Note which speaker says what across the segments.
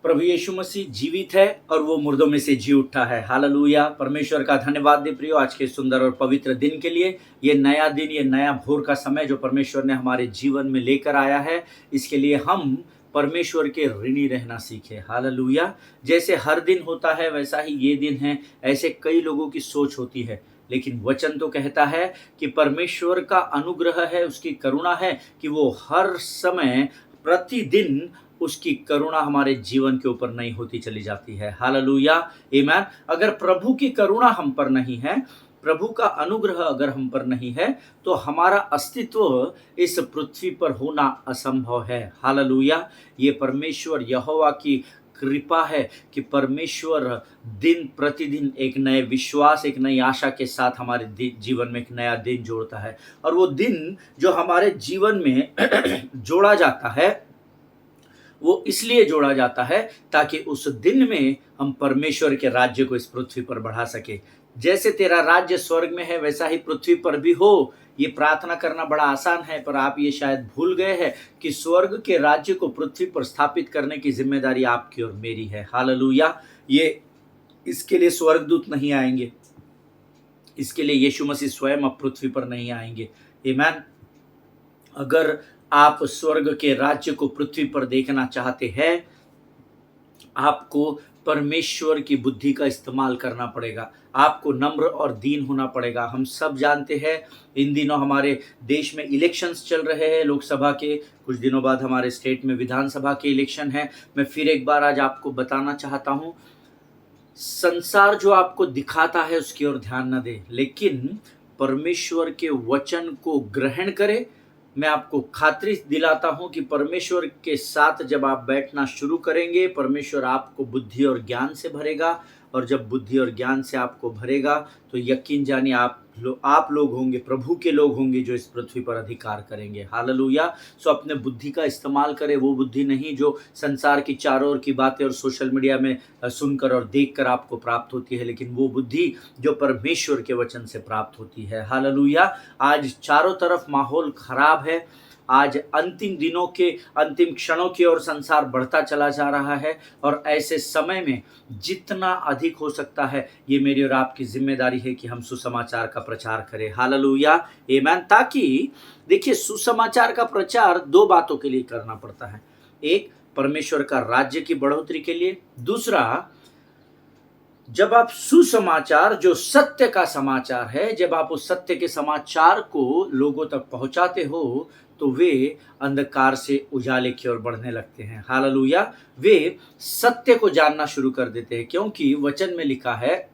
Speaker 1: प्रभु यीशु मसीह जीवित है और वो मुर्दों में से जी उठा है। हालेलुया। परमेश्वर का धन्यवाद दे प्रियो आज के सुंदर और पवित्र दिन के लिए। ये नया दिन, ये नया भोर का समय जो परमेश्वर ने हमारे जीवन में लेकर आया है, इसके लिए हम परमेश्वर के ऋणी रहना सीखे। हालेलुया। जैसे हर दिन होता है वैसा ही ये दिन है, ऐसे कई लोगों की सोच होती है, लेकिन वचन तो कहता है कि परमेश्वर का अनुग्रह है, उसकी करुणा है कि वो हर समय प्रतिदिन उसकी करुणा हमारे जीवन के ऊपर नहीं होती चली जाती है। हालेलुया। आमीन। अगर प्रभु की करुणा हम पर नहीं है, प्रभु का अनुग्रह अगर हम पर नहीं है, तो हमारा अस्तित्व इस पृथ्वी पर होना असंभव है। हालेलुया। ये परमेश्वर यहोवा की कृपा है कि परमेश्वर दिन प्रतिदिन एक नए विश्वास, एक नई आशा के साथ हमारे जीवन में एक नया दिन जोड़ता है। और वो दिन जो हमारे जीवन में जोड़ा जाता है, वो इसलिए जोड़ा जाता है ताकि उस दिन में हम परमेश्वर के राज्य को इस पृथ्वी पर बढ़ा सके। जैसे तेरा राज्य स्वर्ग में है वैसा ही पृथ्वी पर भी हो। ये प्रार्थना करना बड़ा आसान है, पर आप ये शायद भूल गए हैं कि स्वर्ग के राज्य को पृथ्वी पर स्थापित करने की जिम्मेदारी आपकी और मेरी है। हालेलुया। ये इसके लिए स्वर्गदूत नहीं आएंगे, इसके लिए यीशु मसीह स्वयं अब पृथ्वी पर नहीं आएंगे। आमीन। अगर आप स्वर्ग के राज्य को पृथ्वी पर देखना चाहते हैं, आपको परमेश्वर की बुद्धि का इस्तेमाल करना पड़ेगा। आपको नम्र और दीन होना पड़ेगा। हम सब जानते हैं इन दिनों हमारे देश में इलेक्शंस चल रहे हैं, लोकसभा के। कुछ दिनों बाद हमारे स्टेट में विधानसभा के इलेक्शन है। मैं फिर एक बार आज आपको बताना चाहता हूँ, संसार जो आपको दिखाता है उसकी ओर ध्यान न दे, लेकिन परमेश्वर के वचन को ग्रहण करे। मैं आपको खात्री दिलाता हूं कि परमेश्वर के साथ जब आप बैठना शुरू करेंगे, परमेश्वर आपको बुद्धि और ज्ञान से भरेगा। और जब बुद्धि और ज्ञान से आपको भरेगा तो यकीन जानिए आप लोग होंगे, प्रभु के लोग होंगे जो इस पृथ्वी पर अधिकार करेंगे। हालेलुया। सो अपने बुद्धि का इस्तेमाल करें, वो बुद्धि नहीं जो संसार की चारों ओर की बातें और सोशल मीडिया में सुनकर और देखकर आपको प्राप्त होती है, लेकिन वो बुद्धि जो परमेश्वर के वचन से प्राप्त होती है। हालेलुया। आज चारों तरफ माहौल खराब है। आज अंतिम दिनों के अंतिम क्षणों की ओर संसार बढ़ता चला जा रहा है, और ऐसे समय में जितना अधिक हो सकता है, ये मेरी और आपकी जिम्मेदारी है कि हम सुसमाचार का प्रचार करें। हालेलुया। आमीन। ताकि देखिए, सुसमाचार का प्रचार दो बातों के लिए करना पड़ता है। एक, परमेश्वर का राज्य की बढ़ोतरी के लिए। दूसरा, जब आप सुसमाचार, जो सत्य का समाचार है, जब आप उस सत्य के समाचार को लोगों तक पहुंचाते हो, तो वे अंधकार से उजाले की ओर बढ़ने लगते हैं। हालेलुया। वे सत्य को जानना शुरू कर देते हैं, क्योंकि वचन में लिखा है,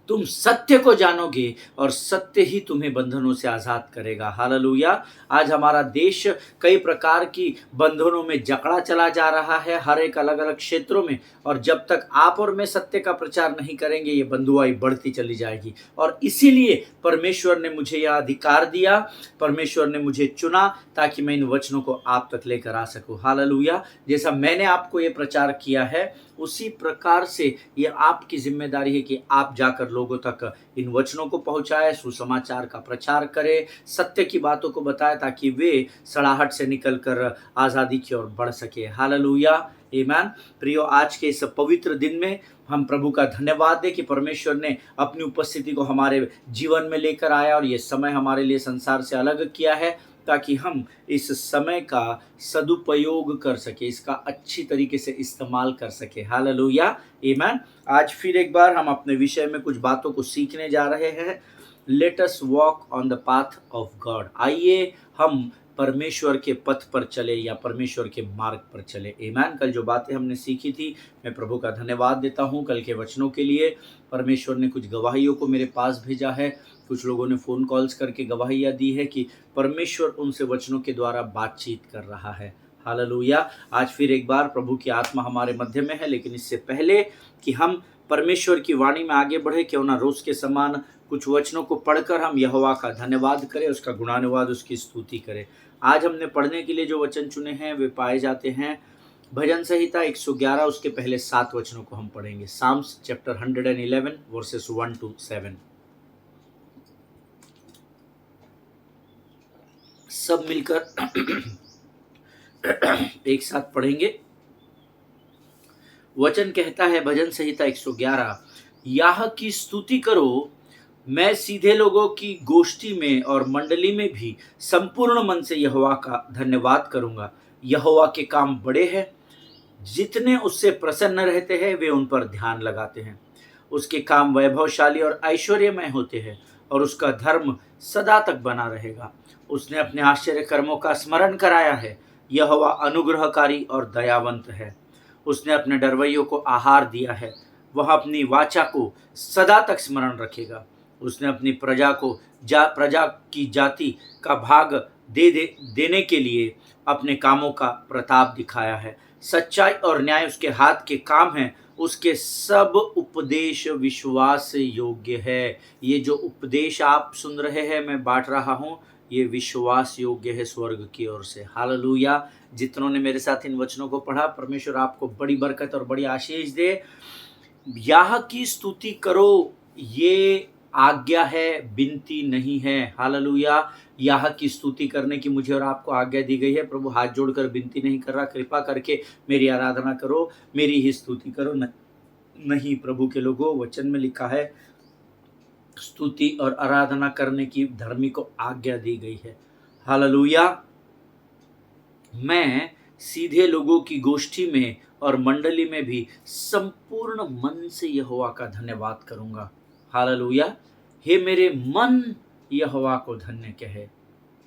Speaker 1: तुम सत्य को जानोगे और सत्य ही तुम्हें बंधनों से आजाद करेगा। हालेलुया। आज हमारा देश कई प्रकार की बंधनों में जकड़ा चला जा रहा है, हर एक अलग अलग क्षेत्रों में। और जब तक आप और मैं सत्य का प्रचार नहीं करेंगे, ये बंधुआई बढ़ती चली जाएगी। और इसीलिए परमेश्वर ने मुझे यह अधिकार दिया, परमेश्वर ने मुझे चुना, ताकि मैं इन वचनों को आप तक लेकर आ सकूं। हालेलुया। जैसा मैंने आपको ये प्रचार किया है, उसी प्रकार से ये आपकी जिम्मेदारी है कि आप जाकर लोगों तक इन वचनों को पहुंचाए, सुसमाचार का प्रचार करें, सत्य की बातों को बताएं, ताकि वे सड़ाहट से निकलकर आज़ादी की ओर बढ़ सके। हालेलुया। आमीन। प्रियो, आज के इस पवित्र दिन में हम प्रभु का धन्यवाद दें कि परमेश्वर ने अपनी उपस्थिति को हमारे जीवन में लेकर आया और ये समय हमारे लिए संसार से अलग किया है, ताकि हम इस समय का सदुपयोग कर सके, इसका अच्छी तरीके से इस्तेमाल कर सके। हालेलुया। आमीन। आज फिर एक बार हम अपने विषय में कुछ बातों को सीखने जा रहे हैं। Let us walk on the path of God. आइए हम परमेश्वर के पथ पर चले, या परमेश्वर के मार्ग पर चले। आमीन। कल जो बातें हमने सीखी थी, मैं प्रभु का धन्यवाद देता हूँ कल के वचनों के लिए। परमेश्वर ने कुछ गवाहियों को मेरे पास भेजा है। कुछ लोगों ने फ़ोन कॉल्स करके गवाहियाँ दी है कि परमेश्वर उनसे वचनों के द्वारा बातचीत कर रहा है। हालेलुया। आज फिर एक बार प्रभु की आत्मा हमारे मध्य में है, लेकिन इससे पहले कि हम परमेश्वर की वाणी में आगे बढ़े, क्यों ना रोज़ के समान कुछ वचनों को पढ़कर हम यहोवा का धन्यवाद करें, उसका गुणानुवाद, उसकी स्तुति करें। आज हमने पढ़ने के लिए जो वचन चुने हैं वे पाए जाते हैं भजन संहिता 111, उसके पहले 7 वचनों को हम पढ़ेंगे। Psalms chapter 111 verses 1 to 7। सब मिलकर एक साथ पढ़ेंगे। वचन कहता है भजन संहिता 111, याह की स्तुति करो, मैं सीधे लोगों की गोष्ठी में और मंडली में भी संपूर्ण मन से यहोवा का धन्यवाद करूंगा। यहोवा के काम बड़े हैं, जितने उससे प्रसन्न रहते हैं वे उन पर ध्यान लगाते हैं। उसके काम वैभवशाली और ऐश्वर्यमय होते हैं और उसका धर्म सदा तक बना रहेगा। उसने अपने आश्चर्य कर्मों का स्मरण कराया है। यहोवा अनुग्रहकारी और दयावंत है। उसने अपने डरवैयों को आहार दिया है। वह अपनी वाचा को सदा तक स्मरण रखेगा। उसने अपनी प्रजा की जाति का भाग देने के लिए अपने कामों का प्रताप दिखाया है। सच्चाई और न्याय उसके हाथ के काम हैं। उसके सब उपदेश विश्वास योग्य है। ये जो उपदेश आप सुन रहे हैं, मैं बांट रहा हूँ, ये विश्वास योग्य है स्वर्ग की ओर से। हालेलुया। जितनों ने मेरे साथ इन वचनों को पढ़ा, परमेश्वर आपको बड़ी बरकत और बड़ी आशीष दे। याह की स्तुति करो, ये आज्ञा है, विनती नहीं है। हालेलुया। याह की स्तुति करने की मुझे और आपको आज्ञा दी गई है। प्रभु हाथ जोड़कर विनती नहीं कर रहा, कृपा करके मेरी आराधना करो, मेरी ही स्तुति करो। नहीं प्रभु के लोगों, वचन में लिखा है स्तुति और आराधना करने की धर्मी को आज्ञा दी गई है। हालेलुया। मैं सीधे लोगों की गोष्ठी में और मंडली में भी संपूर्ण मन से यहोवा का धन्यवाद करूंगा। हालेलुया। हे मेरे मन यहोवा को धन्य कहे।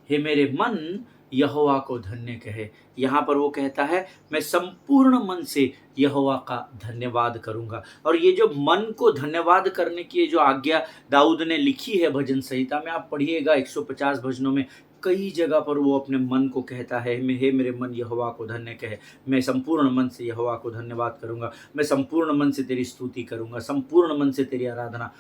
Speaker 1: हे मेरे मन यहोवा को धन्य कहे। यहाँ पर वो कहता है मैं संपूर्ण मन से यहोवा का धन्यवाद करूंगा। और ये जो मन को धन्यवाद करने की जो आज्ञा दाऊद ने लिखी है भजन संहिता में, आप पढ़िएगा 150 भजनों में कई जगह पर वो अपने मन को कहता है, हे मेरे मन यहोवा को धन्य कहे। मैं संपूर्ण मन से यहोवा को धन्यवाद करूंगा। मैं संपूर्ण मन से तेरी स्तुति करूंगा, संपूर्ण मन से तेरी आराधना।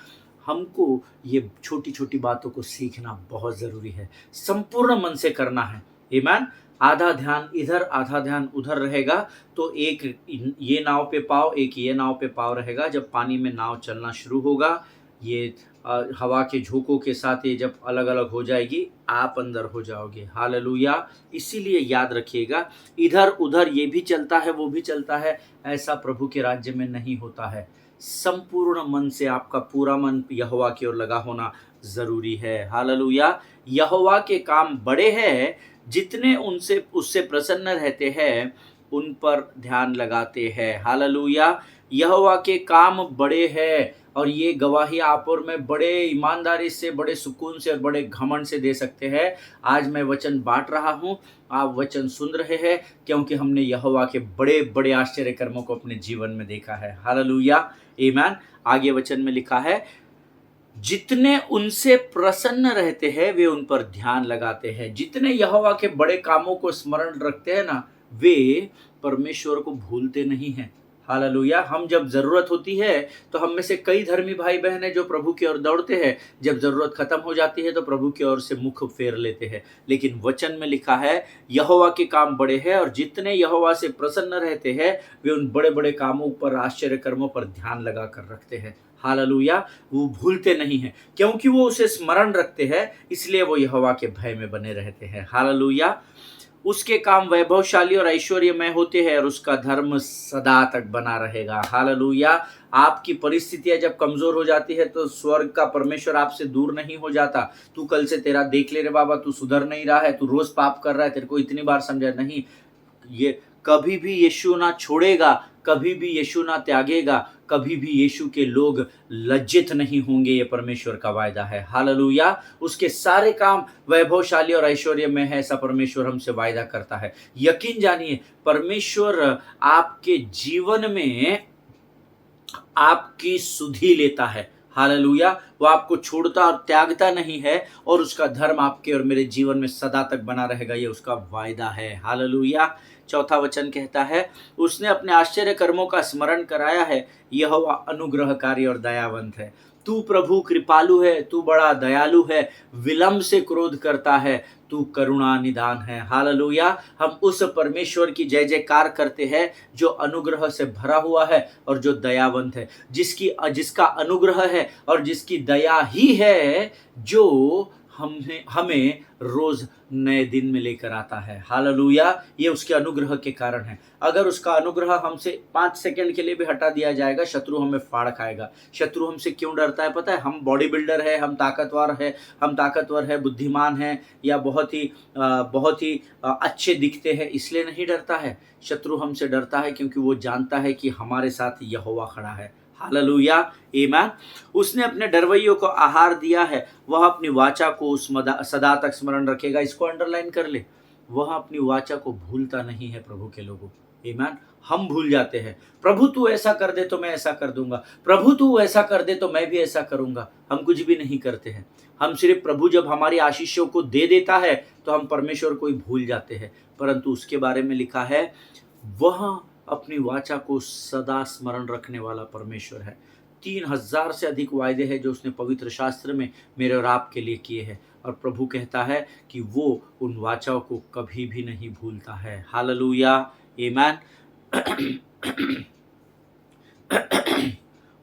Speaker 1: हमको ये छोटी छोटी बातों को सीखना बहुत ज़रूरी है। संपूर्ण मन से करना है। आमीन। आधा ध्यान इधर आधा ध्यान उधर रहेगा तो एक ये नाव पे पाव, एक ये नाव पे पाव रहेगा। जब पानी में नाव चलना शुरू होगा, ये हवा के झोंकों के साथ ये जब अलग अलग हो जाएगी, आप अंदर हो जाओगे। हालेलुया। इसीलिए याद रखिएगा, इधर उधर ये भी चलता है वो भी चलता है, ऐसा प्रभु के राज्य में नहीं होता है। संपूर्ण मन से आपका पूरा मन यहोवा की ओर लगा होना जरूरी है। हालेलुया। यहोवा के काम बड़े हैं, जितने उससे प्रसन्न रहते हैं उन पर ध्यान लगाते हैं। हालेलुया। यहोवा के काम बड़े हैं, और ये गवाही आप और मैं बड़े ईमानदारी से, बड़े सुकून से और बड़े घमंड से दे सकते हैं। आज मैं वचन बांट रहा हूँ, आप वचन सुन रहे हैं, क्योंकि हमने यहोवा के बड़े बड़े आश्चर्य कर्मों को अपने जीवन में देखा है। हालेलुया। आमीन। आगे वचन में लिखा है जितने उनसे प्रसन्न रहते हैं वे उन पर ध्यान लगाते हैं। जितने यहोवा के बड़े कामों को स्मरण रखते हैं ना, वे परमेश्वर को भूलते नहीं हैं। हालेलुया। हम जब जरूरत होती है तो हम में से कई धर्मी भाई बहन हैं जो प्रभु की ओर दौड़ते हैं, जब जरूरत खत्म हो जाती है तो प्रभु की ओर से मुख फेर लेते हैं। लेकिन वचन में लिखा है यहोवा के काम बड़े हैं, और जितने यहोवा से प्रसन्न रहते हैं वे उन बड़े बड़े कामों पर, आश्चर्य कर्मों पर ध्यान लगा कर रखते हैं। हालेलुया। वो भूलते नहीं हैं, क्योंकि वो उसे स्मरण रखते हैं, इसलिए वो यहोवा के भय में बने रहते हैं। हालेलुया। उसके काम वैभवशाली और ऐश्वर्यमय होते हैं, और उसका धर्म सदा तक बना रहेगा। हालेलुया। आपकी परिस्थितियां जब कमजोर हो जाती है तो स्वर्ग का परमेश्वर आपसे दूर नहीं हो जाता। तू कल से तेरा देख ले रे बाबा, तू सुधर नहीं रहा है, तू रोज पाप कर रहा है, तेरे को इतनी बार समझा नहीं, ये कभी भी यीशु ना छोड़ेगा, कभी भी यीशु ना त्यागेगा, कभी भी यीशु के लोग लज्जित नहीं होंगे। ये परमेश्वर का वायदा है। हालेलुया। उसके सारे काम वैभवशाली और ऐश्वर्य में है, ऐसा परमेश्वर हमसे वायदा करता है। यकीन जानिए, परमेश्वर आपके जीवन में आपकी सुधि लेता है। हालेलुया। वो आपको छोड़ता और त्यागता नहीं है, और उसका धर्म आपके और मेरे जीवन में सदा तक बना रहेगा, ये उसका वायदा है। हालेलुया। चौथा वचन कहता है उसने अपने आश्चर्य कर्मों का स्मरण कराया है। यहोवा अनुग्रहकारी और दयावंत है। तू प्रभु कृपालु है, तू बड़ा दयालु है, विलंब से क्रोध करता है, तू करुणा निदान है। हालेलुया। हम उस परमेश्वर की जय जयकार करते हैं जो अनुग्रह से भरा हुआ है और जो दयावंत है, जिसका अनुग्रह है और जिसकी दया ही है जो हमें रोज नए दिन में लेकर आता है। हालेलुया। ये उसके अनुग्रह के कारण है। अगर उसका अनुग्रह हमसे 5 सेकंड के लिए भी हटा दिया जाएगा, शत्रु हमें फाड़ खाएगा। शत्रु हमसे क्यों डरता है पता है? हम बॉडी बिल्डर है, हम ताकतवर है, बुद्धिमान हैं, या बहुत ही अच्छे दिखते हैं, इसलिए नहीं डरता है। शत्रु हमसे डरता है क्योंकि वो जानता है कि हमारे साथ यहोवा खड़ा है। हालेलुया, आमीन। उसने अपने डरवैयों को आहार दिया है, वह अपनी वाचा को सदा तक स्मरण रखेगा। इसको अंडरलाइन कर ले, वह अपनी वाचा को भूलता नहीं है। प्रभु के लोगों, आमीन। हम भूल जाते हैं। प्रभु तू ऐसा कर दे तो मैं ऐसा कर दूंगा, प्रभु तू ऐसा कर दे तो मैं भी ऐसा करूंगा। हम कुछ भी नहीं करते हैं। हम सिर्फ प्रभु जब हमारी आशीषों को दे देता है तो हम परमेश्वर को ही भूल जाते हैं। परंतु उसके बारे में लिखा है, वह अपनी वाचा को सदा स्मरण रखने वाला परमेश्वर है। 3000 से अधिक वायदे हैं जो उसने पवित्र शास्त्र में मेरे और आपके लिए किए हैं, और प्रभु कहता है कि वो उन वाचाओं को कभी भी नहीं भूलता है। हालेलुया, आमीन।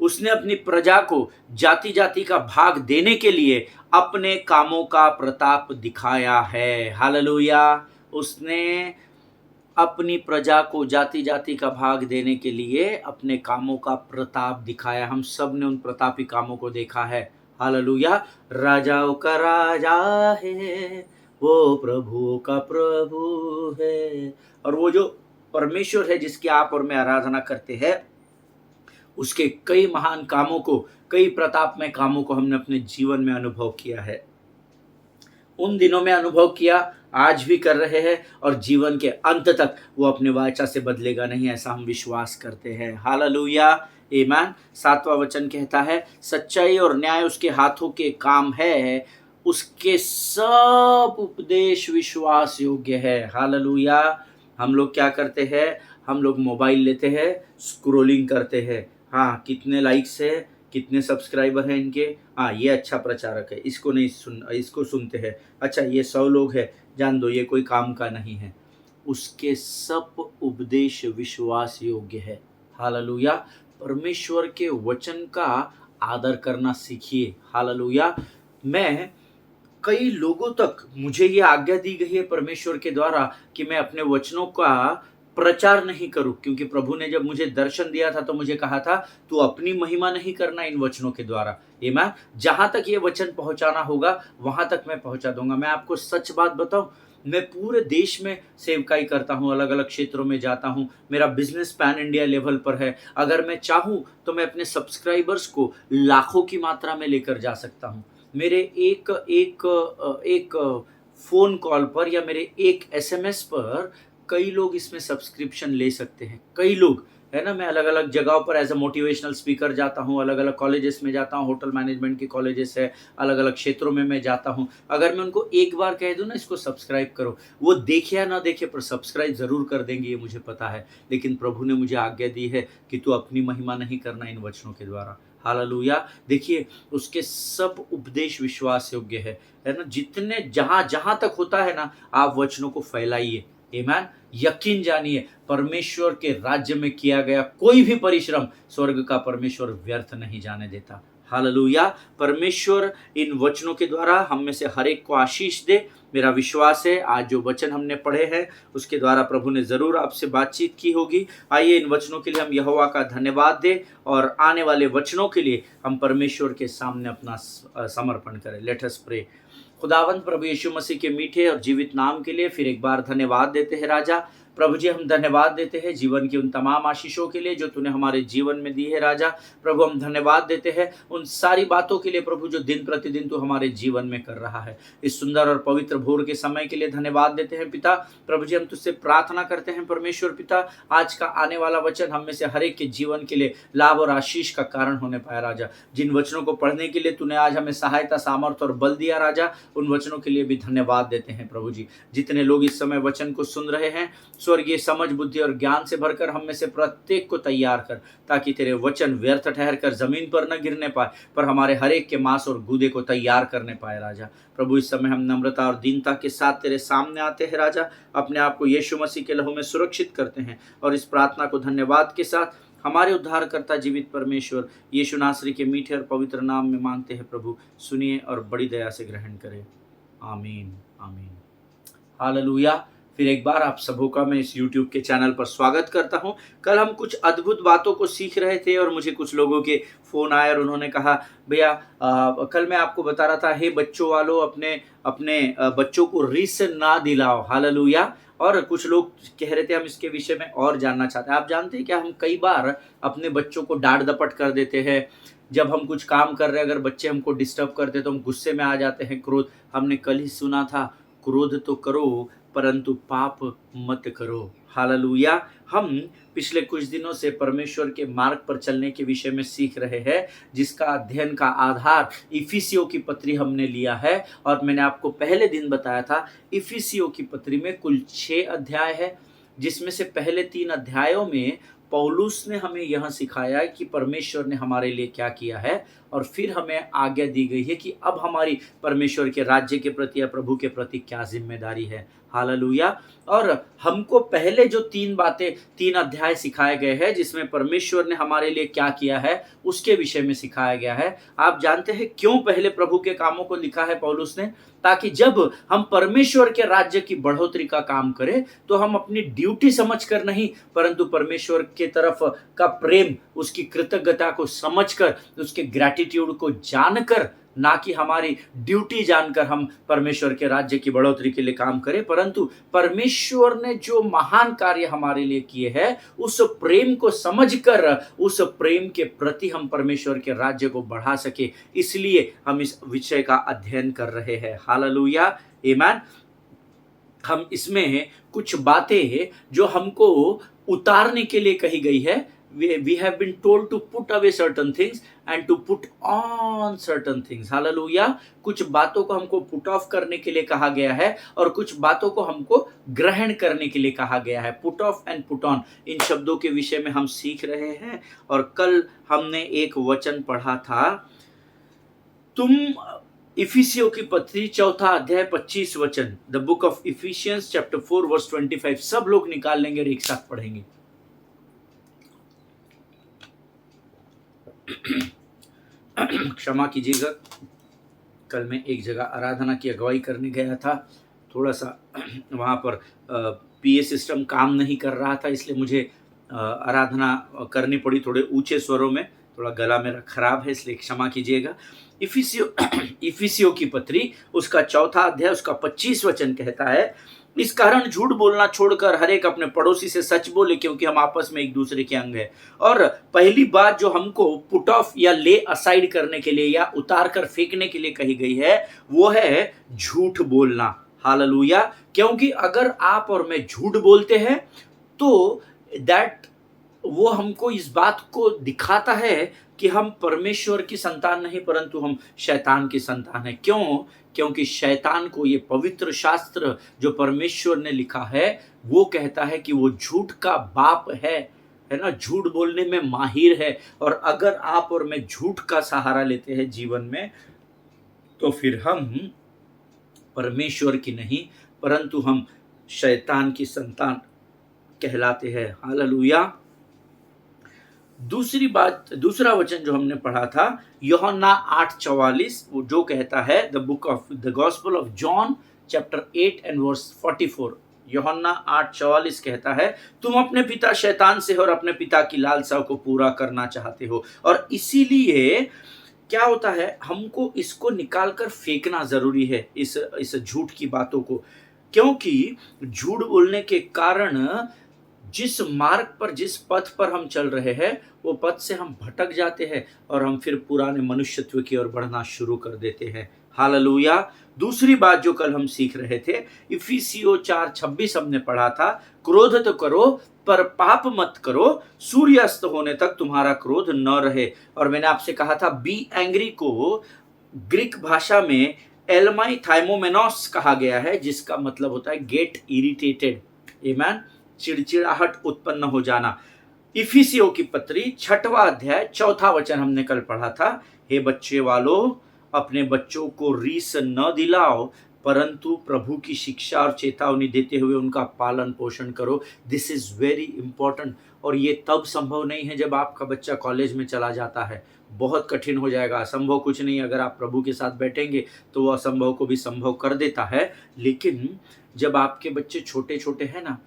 Speaker 1: उसने अपनी प्रजा को जाति जाति का भाग देने के लिए अपने कामों का प्रताप दिखाया है। हालेलुया। उसने अपनी प्रजा को जाति जाति का भाग देने के लिए अपने कामों का प्रताप दिखाया। हम सब ने उन प्रतापी कामों को देखा है। हालेलुया। राजाओं का राजा है, वो प्रभुओं का प्रभु है। और वो जो परमेश्वर है जिसकी आप और मैं आराधना करते हैं, उसके कई महान कामों को, कई प्रतापमय कामों को हमने अपने जीवन में अनुभव किया है। उन दिनों में अनुभव किया, आज भी कर रहे हैं, और जीवन के अंत तक वो अपने वाचा से बदलेगा नहीं, ऐसा हम विश्वास करते हैं। हालेलुया, आमीन। 7वां वचन कहता है, सच्चाई और न्याय उसके हाथों के काम है, उसके सब उपदेश विश्वास योग्य है। हालेलुया। हम लोग क्या करते हैं? हम लोग मोबाइल लेते हैं, स्क्रोलिंग करते हैं। हाँ, कितने लाइक्स है, कितने सब्सक्राइबर हैं इनके, हाँ ये अच्छा प्रचारक है, इसको सुनते हैं। अच्छा, ये 100 लोग हैं, जान दो ये कोई काम का नहीं है। उसके सब उपदेश विश्वास योग्य है। हालेलुया। परमेश्वर के वचन का आदर करना सीखिए। हालेलुया। मैं कई लोगों तक, मुझे ये आज्ञा दी गई है परमेश्वर के द्वारा कि मैं अपने वचनों का प्रचार नहीं करूं, क्योंकि प्रभु ने जब मुझे दर्शन दिया था तो मुझे कहा था, तू अपनी महिमा नहीं करना इन वचनों के द्वारा। आमीन। जहां तक ये वचन पहुंचाना होगा वहां तक मैं पहुंचा दूंगा। मैं आपको सच बात बताऊं, मैं पूरे देश में सेवकाई करता हूं, अलग अलग क्षेत्रों में जाता हूं। मेरा बिजनेस पैन इंडिया लेवल पर है। अगर मैं चाहूं तो मैं अपने सब्सक्राइबर्स को लाखों की मात्रा में लेकर जा सकता हूं। मेरे एक फोन कॉल पर या मेरे एक एसएमएस पर कई लोग इसमें सब्सक्रिप्शन ले सकते हैं। कई लोग, है ना। मैं अलग अलग जगहों पर एज अ मोटिवेशनल स्पीकर जाता हूँ, अलग अलग कॉलेजेस में जाता हूँ, होटल मैनेजमेंट के कॉलेजेस है, अलग अलग क्षेत्रों में मैं जाता हूँ। अगर मैं उनको एक बार कह दूँ ना, इसको सब्सक्राइब करो, वो देखे या ना देखे पर सब्सक्राइब जरूर कर देंगे, ये मुझे पता है। लेकिन प्रभु ने मुझे आज्ञा दी है कि तू अपनी महिमा नहीं करना इन वचनों के द्वारा। हालेलुया। देखिए, उसके सब उपदेश विश्वास योग्य है ना। जितने जहां तक होता है ना, आप वचनों को फैलाइए। आमीन। यकीन जानिए, परमेश्वर के राज्य में किया गया कोई भी परिश्रम स्वर्ग का परमेश्वर व्यर्थ नहीं जाने देता। हालेलुया। परमेश्वर इन वचनों के द्वारा हम में से हर एक को आशीष दे। मेरा विश्वास है आज जो वचन हमने पढ़े हैं उसके द्वारा प्रभु ने जरूर आपसे बातचीत की होगी। आइए इन वचनों के लिए हम यहोवा का धन्यवाद दें और आने वाले वचनों के लिए हम परमेश्वर के सामने अपना समर्पण करें। Let us pray. खुदावंद प्रभु यीशु मसीह के मीठे और जीवित नाम के लिए फिर एक बार धन्यवाद देते हैं राजा। प्रभु जी, हम धन्यवाद देते हैं जीवन की उन तमाम आशीषों के लिए जो तूने हमारे जीवन में दी है राजा। प्रभु, हम धन्यवाद देते हैं उन सारी बातों के लिए प्रभु जो दिन प्रतिदिन तू हमारे जीवन में कर रहा है। इस सुंदर और पवित्र भोर के समय के लिए धन्यवाद देते हैं पिता। प्रभु जी, हम तुझसे प्रार्थना करते हैं परमेश्वर पिता, आज का आने वाला वचन हम में से हर एक के जीवन के लिए लाभ और आशीष का कारण होने पाए राजा। जिन वचनों को पढ़ने के लिए तूने आज हमें सहायता, सामर्थ्य और बल दिया राजा, उन वचनों के लिए भी धन्यवाद देते हैं प्रभु जी। जितने लोग इस समय वचन को सुन रहे हैं, स्वर्गीय समझ, बुद्धि और ज्ञान से भरकर हम में से प्रत्येक को तैयार कर, ताकि तेरे वचन व्यर्थ ठहर कर जमीन पर न गिरने पाए, पर हमारे हर एक के मांस और गूदे को तैयार करने पाए राजा। प्रभु, इस समय हम नम्रता और दीनता के साथ तेरे सामने आते हैं राजा। अपने आप को यीशु मसीह के लहू में सुरक्षित करते हैं और इस प्रार्थना को धन्यवाद के साथ हमारे उद्धारकर्ता जीवित परमेश्वर यीशु नासरी के मीठे और पवित्र नाम में मांगते हैं प्रभु, सुनिए और बड़ी दया से ग्रहण करें। आमीन आमीन। हालेलुया। फिर एक बार आप सबों का मैं इस YouTube के चैनल पर स्वागत करता हूं। कल हम कुछ अद्भुत बातों को सीख रहे थे और मुझे कुछ लोगों के फ़ोन आए और उन्होंने कहा, भैया कल मैं आपको बता रहा था, हे बच्चों वालों, अपने अपने बच्चों को रिस ना दिलाओ। हालेलुया। और कुछ लोग कह रहे थे हम इसके विषय में और जानना चाहते हैं। आप जानते हैं क्या, हम कई बार अपने बच्चों को डांट दपट कर देते हैं। जब हम कुछ काम कर रहे हैं, अगर बच्चे हमको डिस्टर्ब करते हैं तो हम गुस्से में आ जाते हैं, क्रोध। हमने कल ही सुना था, क्रोध तो करो परंतु पाप मत करो। हालेलुया। हम पिछले कुछ दिनों से परमेश्वर के मार्ग पर चलने के विषय में सीख रहे हैं, जिसका अध्ययन का आधार इफिसियों की पत्री हमने लिया है। और मैंने आपको पहले दिन बताया था, इफिसियों की पत्री में कुल 6 अध्याय है, जिसमें से पहले 3 अध्यायों में पौलुस ने हमें यह सिखाया कि परमेश्वर ने हमारे लिए क्या किया है, और फिर हमें आज्ञा दी गई है कि अब हमारी परमेश्वर के राज्य के प्रति या प्रभु के प्रति क्या जिम्मेदारी है। हालेलुया। और हमको पहले जो 3 बातें, 3 अध्याय सिखाए गए हैं, जिसमें परमेश्वर ने हमारे लिए क्या किया है उसके विषय में सिखाया गया है। आप जानते हैं क्यों पहले प्रभु के कामों को लिखा है पौलुस ने? ताकि जब हम परमेश्वर के राज्य की बढ़ोतरी का काम करें तो हम अपनी ड्यूटी समझकर नहीं, परंतु परमेश्वर के तरफ का प्रेम, उसकी कृतज्ञता को समझकर, उसके ग्रैटिट्यूड को जानकर, ना कि हमारी ड्यूटी जानकर हम परमेश्वर के राज्य की बढ़ोतरी के लिए काम करें, परंतु परमेश्वर ने जो महान कार्य हमारे लिए किए हैं उस प्रेम को समझकर, उस प्रेम के प्रति हम परमेश्वर के राज्य को बढ़ा सके, इसलिए हम इस विषय का अध्ययन कर रहे हैं। हालेलुया, आमीन। हम इसमें कुछ बातें जो हमको उतारने के लिए कही गई है, we have been told to put away certain things and to put on certain things. Hallelujah. कुछ बातों को हमको पुट ऑफ करने के लिए कहा गया है और कुछ बातों को हमको ग्रहण करने के लिए कहा गया है। Put off and put on, इन शब्दों के विषय में हम सीख रहे हैं। और कल हमने एक वचन पढ़ा था, तुम इफिसियों की पत्री 4 अध्याय 25 वचन, the book of Ephesians chapter 4 verse 25। सब लोग निकाल लेंगे और एक साथ पढ़ेंगे। क्षमा कीजिएगा, कल मैं एक जगह आराधना की अगुवाई करने गया था, थोड़ा सा वहाँ पर पीए सिस्टम काम नहीं कर रहा था, इसलिए मुझे आराधना करनी पड़ी थोड़े ऊंचे स्वरों में। थोड़ा गला मेरा खराब है, इसलिए क्षमा कीजिएगा। इफिसियों की पत्री उसका 4 अध्याय उसका 25 वचन कहता है, इस कारण झूठ बोलना छोड़कर हर एक अपने पड़ोसी से सच बोले, क्योंकि हम आपस में एक दूसरे के अंग हैं। और पहली बात जो हमको पुट ऑफ या ले असाइड करने के लिए या उतार कर फेंकने के लिए कही गई है, वो है झूठ बोलना। हालेलुया। क्योंकि अगर आप और मैं झूठ बोलते हैं तो वो हमको इस बात को दिखाता है कि हम परमेश्वर की संतान नहीं, परंतु हम शैतान की संतान है। क्यों? क्योंकि शैतान को ये पवित्र शास्त्र जो परमेश्वर ने लिखा है वो कहता है कि वो झूठ का बाप है ना, झूठ बोलने में माहिर है। और अगर आप और मैं झूठ का सहारा लेते हैं जीवन में, तो फिर हम परमेश्वर की नहीं, परंतु हम शैतान की संतान कहलाते हैं। हालेलुया। दूसरी बात, दूसरा वचन जो हमने पढ़ा था, यूहन्ना 8:44, वो जो कहता है, the book of the gospel of John chapter 8 and verse 44। यूहन्ना 8:44 कहता है, तुम अपने पिता शैतान से हो और अपने पिता की लालसा को पूरा करना चाहते हो। और इसीलिए क्या होता है, हमको इसको निकालकर फेंकना जरूरी है, इस झूठ की बातों को, क्योंकि झूठ बोलने के कारण जिस मार्ग पर, जिस पथ पर हम चल रहे हैं, वो पथ से हम भटक जाते हैं और हम फिर पुराने मनुष्यत्व की ओर बढ़ना शुरू कर देते हैं। हालेलुया। दूसरी बात जो कल हम सीख रहे थे, इफिसियों 4:26 हमने पढ़ा था, क्रोध तो करो पर पाप मत करो, सूर्यास्त होने तक तुम्हारा क्रोध न रहे। और मैंने आपसे कहा था, बी एंग्री को ग्रीक भाषा में एलमाई थाइमोमेनोस कहा गया है, जिसका मतलब होता है गेट इरिटेटेड, आमीन, चिड़चिड़ाहट उत्पन्न हो जाना। इफिसियों की पत्री 6वां अध्याय 4 वचन हमने कल पढ़ा था, हे बच्चे वालों, अपने बच्चों को रीस न दिलाओ, परंतु प्रभु की शिक्षा और चेतावनी देते हुए उनका पालन पोषण करो। This is very important. और ये तब संभव नहीं है जब आपका बच्चा कॉलेज में चला जाता है। बहुत कठिन हो जाएगा, असंभव कुछ नहीं, अगर आप प्रभु के साथ बैठेंगे तो वो असंभव को भी संभव कर देता है। लेकिन जब आपके बच्चे छोटे-छोटे हैं ना,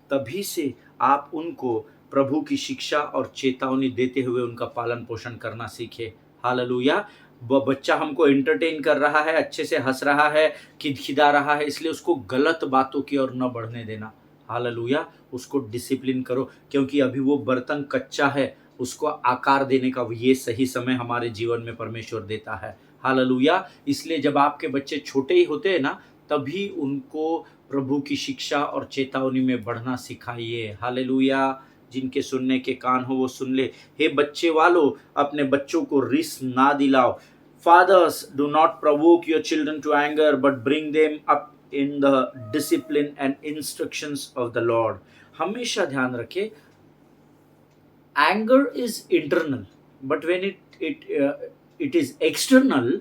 Speaker 1: तभी से आप उनको प्रभु की शिक्षा और चेतावनी देते हुए उनका पालन-पोषण करना सीखें। हालेलुया! बच्चा हमको एंटरटेन कर रहा है, अच्छे से हँस रहा है, खिदखिदा रहा है, इसलिए उसको गलत बातों की ओर न बढ़ने देना। हालेलुया! उसको डिसिप्लिन करो, क्योंकि अभी वो बर्तन कच्चा है, उसको आकार देने का ये सही समय हमारे जीवन में परमेश्वर देता है। हालेलुया! इसलिए जब आपके बच्चे छोटे ही होते हैं ना, तभी उनको प्रभु की शिक्षा और चेतावनी में बढ़ना सिखाइए। हालेलुया! जिनके सुनने के कान हो वो सुन ले। हे बच्चे वालों, अपने बच्चों को रिस ना दिलाओ। Fathers, do not provoke your children to anger, but bring them up in the discipline and instructions of the Lord. हमेशा ध्यान रखें, anger is internal, but when it is external,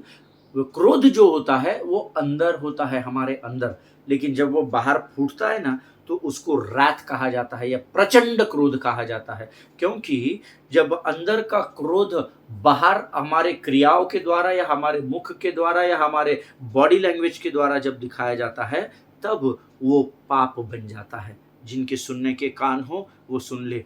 Speaker 1: क्रोध जो होता है वो अंदर होता है, हमारे अंदर। लेकिन जब वो बाहर फूटता है ना, तो उसको रैथ कहा जाता है या प्रचंड क्रोध कहा जाता है। क्योंकि जब अंदर का क्रोध बाहर हमारे क्रियाओं के द्वारा या हमारे मुख के द्वारा या हमारे बॉडी लैंग्वेज के द्वारा जब दिखाया जाता है, तब वो पाप बन जाता है। जिनके सुनने के कान हो वो सुन ले।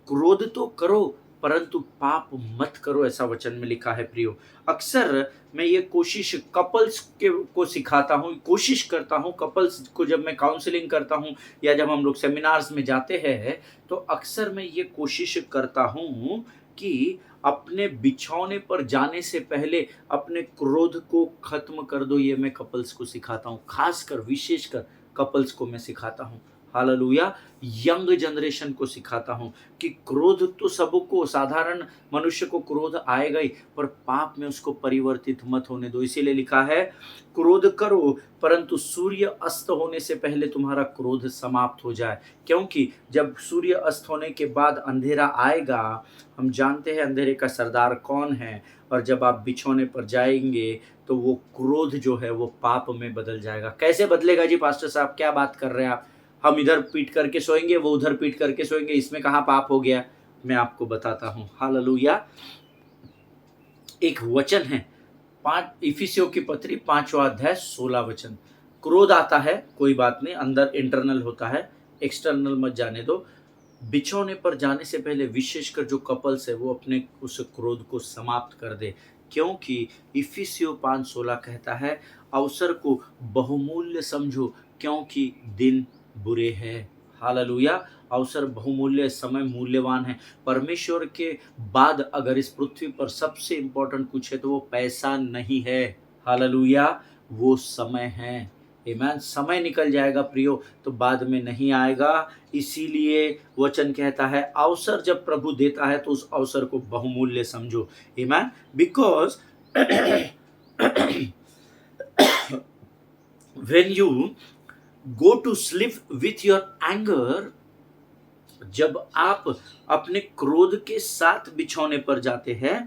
Speaker 1: क्रोध तो करो, परंतु पाप मत करो, ऐसा वचन में लिखा है प्रियो। अक्सर मैं ये कोशिश कपल्स के को सिखाता हूँ, कोशिश करता हूँ कपल्स को, जब मैं काउंसलिंग करता हूँ या जब हम लोग सेमिनार्स में जाते हैं, तो अक्सर मैं ये कोशिश करता हूँ कि अपने बिछौने पर जाने से पहले अपने क्रोध को खत्म कर दो। ये मैं कपल्स को सिखाता हूँ, खासकर विशेषकर कपल्स को मैं सिखाता हूँ। हालेलुया! यंग जनरेशन को सिखाता हूँ कि क्रोध तो सबको, साधारण मनुष्य को क्रोध आएगा ही, पर पाप में उसको परिवर्तित मत होने दो। इसीलिए लिखा है, क्रोध करो परंतु सूर्य अस्त होने से पहले तुम्हारा क्रोध समाप्त हो जाए। क्योंकि जब सूर्य अस्त होने के बाद अंधेरा आएगा, हम जानते हैं अंधेरे का सरदार कौन है, और जब आप बिछौने पर जाएंगे तो वो क्रोध जो है वो पाप में बदल जाएगा। कैसे बदलेगा जी पास्टर साहब, क्या बात कर रहे हैं आप? हम इधर पीट करके सोएंगे, वो उधर पीट करके सोएंगे, इसमें कहाँ पाप हो गया? मैं आपको बताता हूँ। हालेलुया! एक वचन है, 5 इफिसियों की पत्री 5वां अध्याय 16 वचन। क्रोध आता है, कोई बात नहीं, अंदर इंटरनल होता है, एक्सटर्नल मत जाने दो। बिछौने पर जाने से पहले विशेषकर जो कपल्स है वो अपने उस क्रोध को समाप्त कर दे। क्योंकि इफिसियों 5:16 कहता है, अवसर को बहुमूल्य समझो क्योंकि दिन बुरे हैं। हालेलुया! अवसर बहुमूल्य, समय मूल्यवान है। परमेश्वर के बाद अगर इस पृथ्वी पर सबसे इम्पोर्टेंट कुछ है तो वो पैसा नहीं है। हालेलुया! वो समय है। आमीन। समय निकल जाएगा प्रियो, तो बाद में नहीं आएगा। इसीलिए वचन कहता है, अवसर जब प्रभु देता है तो उस अवसर को बहुमूल्य समझो। आमीन। Because when you go to sleep with your anger, जब आप अपने क्रोध के साथ बिछौने पर जाते हैं,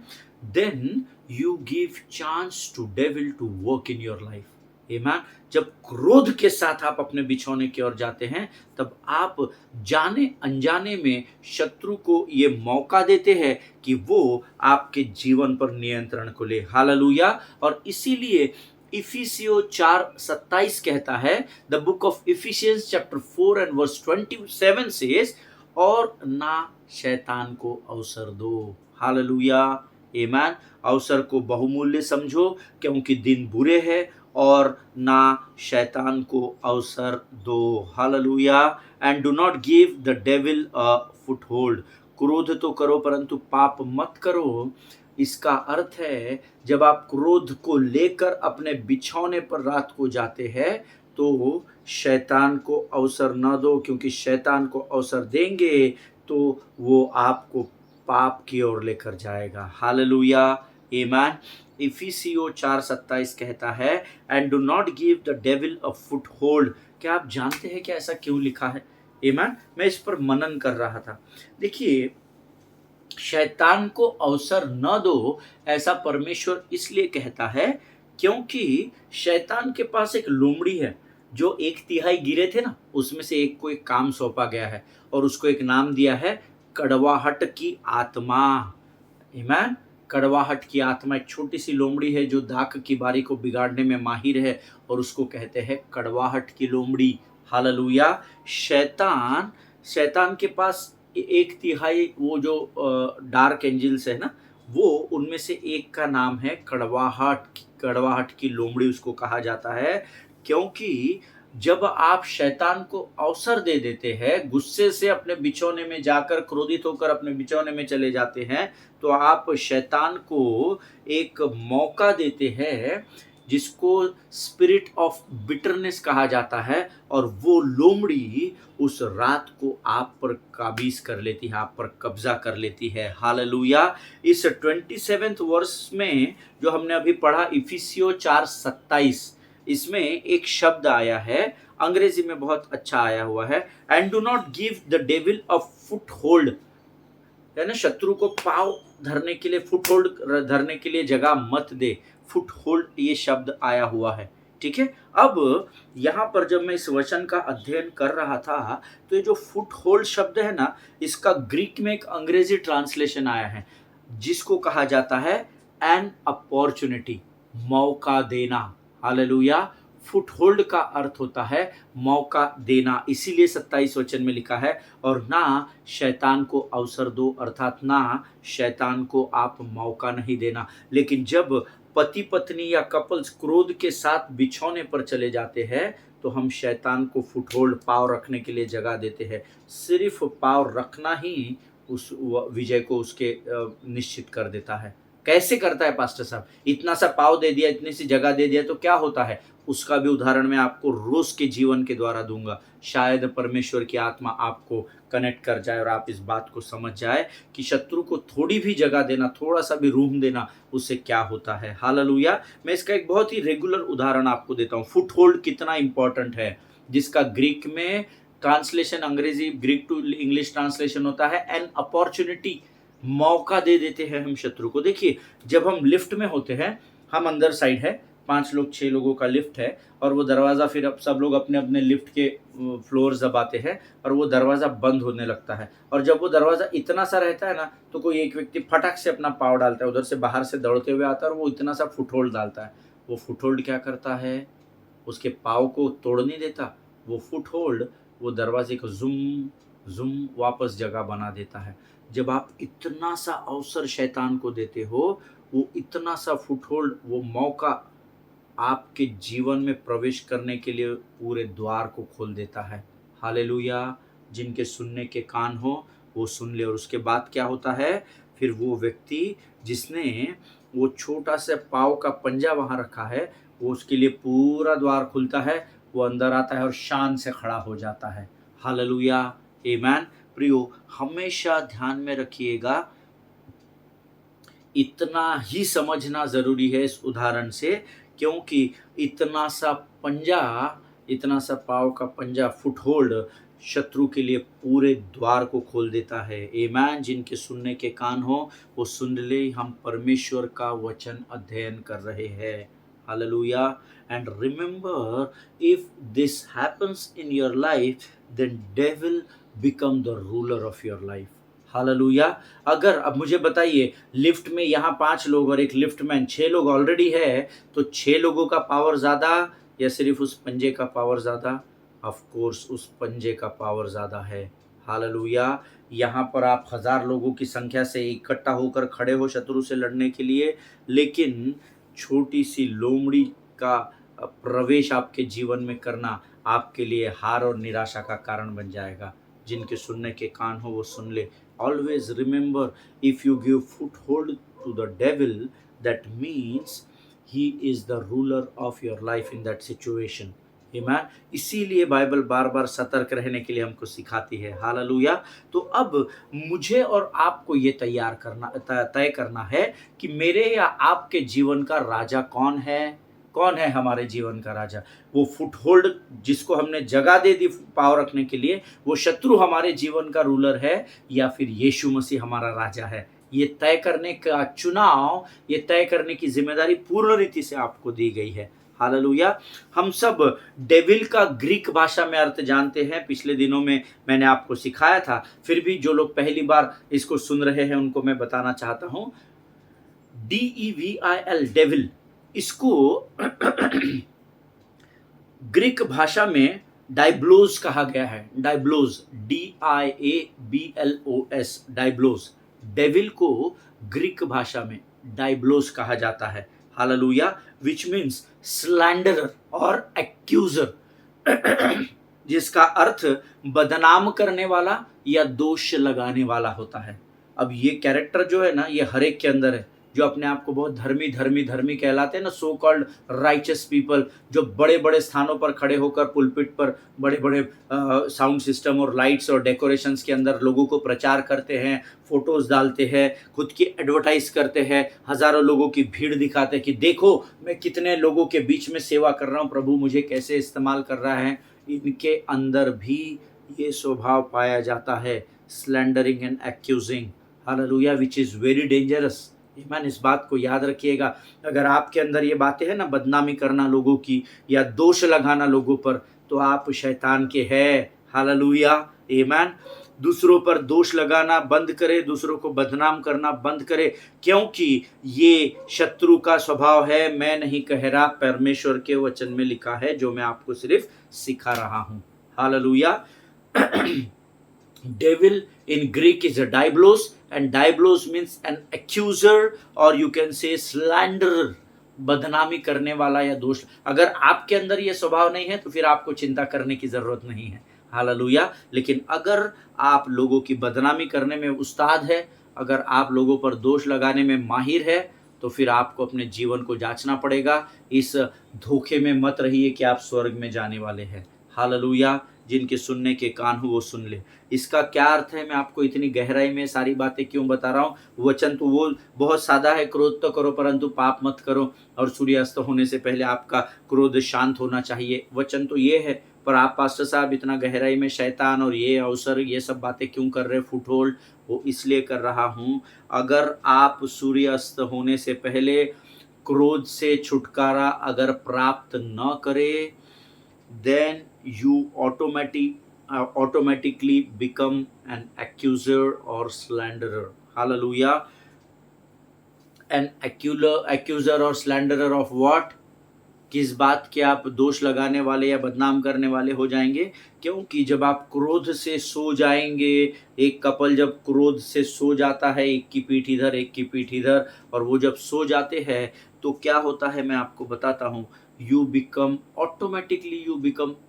Speaker 1: then you give chance to devil to work in your life. Amen. जब क्रोध के साथ आप अपने बिछौने की ओर जाते हैं, तब आप जाने अनजाने में शत्रु को ये मौका देते हैं कि वो आपके जीवन पर नियंत्रण को ले। हालेलुया! और इसीलिए इफिसियों 4:27 कहता है, the book of Ephesians chapter 4 and verse 27 says, और ना शैतान को अवसर दो। हालेलुया! आमीन। अवसर को बहुमूल्य समझो क्योंकि दिन बुरे हैं, और ना शैतान को अवसर दो। Hallelujah! And do not give the devil a foothold. क्रोध तो करो परंतु पाप मत करो। इसका अर्थ है, जब आप क्रोध को लेकर अपने बिछौने पर रात को जाते हैं तो शैतान को अवसर न दो, क्योंकि शैतान को अवसर देंगे तो वो आपको पाप की ओर लेकर जाएगा। हालेलुया! आमीन। इफिसियों 4:27 कहता है, and do not give the devil a foot hold. क्या आप जानते हैं कि ऐसा क्यों लिखा है? आमीन। मैं इस पर मनन कर रहा था। देखिए, शैतान को अवसर न दो, ऐसा परमेश्वर इसलिए कहता है क्योंकि शैतान के पास एक लोमड़ी है। जो 1/3 गिरे थे ना, उसमें से एक को एक काम सौंपा गया है और उसको एक नाम दिया है कड़वाहट की आत्मा। आमीन। कड़वाहट की आत्मा एक छोटी सी लोमड़ी है जो दाख की बारी को बिगाड़ने में माहिर है, और उसको कहते हैं कड़वाहट की लोमड़ी। हालेलुया। शैतान शैतान के पास एक तिहाई वो जो डार्क एंजल्स है ना, वो उनमें से एक का नाम है कड़वाहट। कड़वाहट की लोमड़ी उसको कहा जाता है, क्योंकि जब आप शैतान को अवसर दे देते हैं, गुस्से से अपने बिछौने में जाकर क्रोधित होकर अपने बिछौने में चले जाते हैं, तो आप शैतान को एक मौका देते हैं जिसको स्पिरिट ऑफ बिटरनेस कहा जाता है, और वो लोमड़ी उस रात को आप पर काबीज कर लेती है, आप पर कब्जा कर लेती है। हालेलुया। इस 27वें वर्ष में जो हमने अभी पढ़ा इफिसियो 4:27, इसमें एक शब्द आया है, अंग्रेजी में बहुत अच्छा आया हुआ है, and do not give the devil a foot hold, है ना, शत्रु को पाव धरने के लिए, फुट होल्ड धरने के लिए जगह मत दे। फुट होल्ड ये शब्द आया हुआ है, ठीक है। अब यहाँ पर जब मैं इस वचन का अध्ययन कर रहा था, तो ये जो फुट होल्ड शब्द है ना, इसका ग्रीक में एक अंग्रेजी ट्रांसलेशन आया है जिसको कहा जाता है एन अपॉर्चुनिटी, मौका देना। हालेलुया। फुट होल्ड का अर्थ होता है मौका देना, इसीलिए 27 वचन में लिखा है, और ना शैतान को अवसर दो, अर्थात ना शैतान को आप मौका नहीं देना। लेकिन जब पति पत्नी या कपल्स क्रोध के साथ बिछौने पर चले जाते हैं, तो हम शैतान को फुट होल्ड, पाव रखने के लिए जगह देते हैं। सिर्फ पाव रखना ही उस विजय को उसके निश्चित कर देता है। कैसे करता है पास्टर साहब? इतना सा पाव दे दिया, इतनी सी जगह दे दिया तो क्या होता है? उसका भी उदाहरण मैं आपको रोज के जीवन के द्वारा दूंगा। शायद परमेश्वर की आत्मा आपको कनेक्ट कर जाए और आप इस बात को समझ जाए कि शत्रु को थोड़ी भी जगह देना, थोड़ा सा भी रूम देना, उससे क्या होता है। हालेलुया। मैं इसका एक बहुत ही रेगुलर उदाहरण आपको देता हूँ, फुट होल्ड कितना इंपॉर्टेंट है, जिसका ग्रीक में ट्रांसलेशन, अंग्रेजी ग्रीक टू इंग्लिश ट्रांसलेशन होता है एन अपॉर्चुनिटी। मौका दे देते हैं हम शत्रु को। देखिए, जब हम लिफ्ट में होते हैं, हम अंदर साइड है, 5 लोग 6 लोगों का लिफ्ट है, और वो दरवाज़ा, फिर अब सब लोग अपने अपने लिफ्ट के फ्लोर दबाते हैं, और वो दरवाज़ा बंद होने लगता है। और जब वो दरवाज़ा इतना सा रहता है ना, तो कोई एक व्यक्ति फटाक से अपना पाँव डालता है, उधर से बाहर से दौड़ते हुए आता है, और वो इतना सा फुटहोल्ड डालता है। वो फुटहोल्ड क्या करता है? उसके पाँव को तोड़ नहीं देता, वो फुटहोल्ड वो दरवाजे को ज़ूम ज़ूम वापस जगह बना देता है। जब आप इतना सा अवसर शैतान को देते हो, वो इतना सा फुटहोल्ड, वो मौका आपके जीवन में प्रवेश करने के लिए पूरे द्वार को खोल देता है। हालेलुया। जिनके सुनने के कान हो वो सुन ले। और उसके बाद क्या होता है? फिर वो व्यक्ति जिसने वो छोटा सा पाँव का पंजा वहाँ रखा है, वो उसके लिए पूरा द्वार खुलता है, वो अंदर आता है और शान से खड़ा हो जाता है। हालेलुया। आमीन। प्रियो, हमेशा ध्यान में रखिएगा, इतना ही समझना ज़रूरी है इस उदाहरण से, क्योंकि इतना सा पंजा, इतना सा पाँव का पंजा, फुटहोल्ड शत्रु के लिए पूरे द्वार को खोल देता है। आमीन। जिनके सुनने के कान हो वो सुन ले। हम परमेश्वर का वचन अध्ययन कर रहे हैं। Hallelujah. And remember, if this happens in your life, then devil become the ruler of your life. Hallelujah. अगर अब मुझे बताइए, लिफ्ट में यहाँ 5 लोग और एक लिफ्टमैन, 6 लोग ऑलरेडी है, तो 6 लोगों का पावर ज़्यादा या सिर्फ उस पंजे का पावर ज़्यादा? ऑफ कोर्स उस पंजे का पावर ज़्यादा है। हालेलुया। यहाँ पर आप 1000 लोगों की संख्या से इकट्ठा होकर खड़े हो शत्रु से लड़ने के लिए, लेकिन छोटी सी लोमड़ी का प्रवेश आपके जीवन में करना आपके लिए हार और निराशा का कारण बन जाएगा। जिनके सुनने के कान हो वो सुन ले। Always remember, if you give foothold to the devil, that means he is the ruler of your life in that situation. Amen. इसीलिए बाइबल बार बार सतर्क रहने के लिए हमको सिखाती है। हालेलुया। तो अब मुझे और आपको ये तय करना है कि मेरे या आपके जीवन का राजा कौन है? कौन है हमारे जीवन का राजा? वो फुटहोल्ड जिसको हमने जगह दे दी पाँव रखने के लिए, वो शत्रु हमारे जीवन का रूलर है, या फिर यीशु मसीह हमारा राजा है? ये तय करने का चुनाव, ये तय करने की जिम्मेदारी पूर्ण रीति से आपको दी गई है। हालेलुया। हम सब डेविल का ग्रीक भाषा में अर्थ जानते हैं, पिछले दिनों में मैंने आपको सिखाया था, फिर भी जो लोग पहली बार इसको सुन रहे हैं उनको मैं बताना चाहता हूं। DEVIL डेविल, इसको ग्रीक भाषा में डाइब्लोस कहा गया है। डाइब्लोस, DIABLOS, डाइब्लोस। डेविल को ग्रीक भाषा में डाइब्लोस कहा जाता है। हालेलुया। विच मीन्स स्लैंडरर और एक्यूजर, जिसका अर्थ बदनाम करने वाला या दोष लगाने वाला होता है। अब ये कैरेक्टर जो है ना, ये हर एक के अंदर है। जो अपने आप को बहुत धर्मी धर्मी धर्मी कहलाते हैं ना, सो कॉल्ड राइचस पीपल, जो बड़े बड़े स्थानों पर खड़े होकर पुलपिट पर बड़े बड़े साउंड सिस्टम और लाइट्स और डेकोरेशंस के अंदर लोगों को प्रचार करते हैं, फोटोज डालते हैं, खुद की एडवर्टाइज करते हैं, हजारों लोगों की भीड़ दिखाते हैं कि देखो मैं कितने लोगों के बीच में सेवा कर रहा हूँ, प्रभु मुझे कैसे इस्तेमाल कर रहा है। इनके अंदर भी ये स्वभाव पाया जाता है, slandering and accusing. Hallelujah, which is very dangerous. ईमान, इस बात को याद रखिएगा। अगर आपके अंदर ये बातें हैं ना, बदनामी करना लोगों की या दोष लगाना लोगों पर, तो आप शैतान के हैं। हालेलुया, ईमान। दूसरों पर दोष लगाना बंद करे, दूसरों को बदनाम करना बंद करे, क्योंकि ये शत्रु का स्वभाव है। मैं नहीं कह रहा, परमेश्वर के वचन में लिखा है, जो मैं आपको सिर्फ सिखा रहा हूं। Hallelujah. Devil in Greek is a diablos, and diablos means an accuser, or you can say slanderer, बदनामी करने वाला या दोष। अगर आपके अंदर ये स्वभाव नहीं है तो फिर आपको चिंता करने की जरूरत नहीं है। हालेलुया। लेकिन अगर आप लोगों की बदनामी करने में उस्ताद है, अगर आप लोगों पर दोष लगाने में माहिर है, तो फिर आपको अपने जीवन को जांचना पड़ेगा। इस धोखे में मत रहिए कि आप स्वर्ग में जाने वाले हैं। हालेलुया। जिनके सुनने के कान हो वो सुन ले। इसका क्या अर्थ है, मैं आपको इतनी गहराई में सारी बातें क्यों बता रहा हूँ। वचन तो वो बहुत सादा है, क्रोध तो करो परंतु पाप मत करो, और सूर्यास्त होने से पहले आपका क्रोध शांत होना चाहिए। वचन तो ये है, पर आप पास्टर साहब इतना गहराई में शैतान और ये अवसर, ये सब बातें क्यों कर रहे, फुटहोल्ड। वो इसलिए कर रहा हूँ, अगर आप सूर्यास्त होने से पहले क्रोध से छुटकारा अगर प्राप्त न करें, then you automatically become an accuser or slanderer. Hallelujah. An accuser or slanderer of what? किस बात के आप दोष लगाने वाले या बदनाम करने वाले हो जाएंगे। क्योंकि जब आप क्रोध से सो जाएंगे, एक कपल जब क्रोध से सो जाता है, एक की पीठ इधर एक की पीठ इधर, और वो जब सो जाते हैं तो क्या होता है मैं आपको बताता हूँ। you become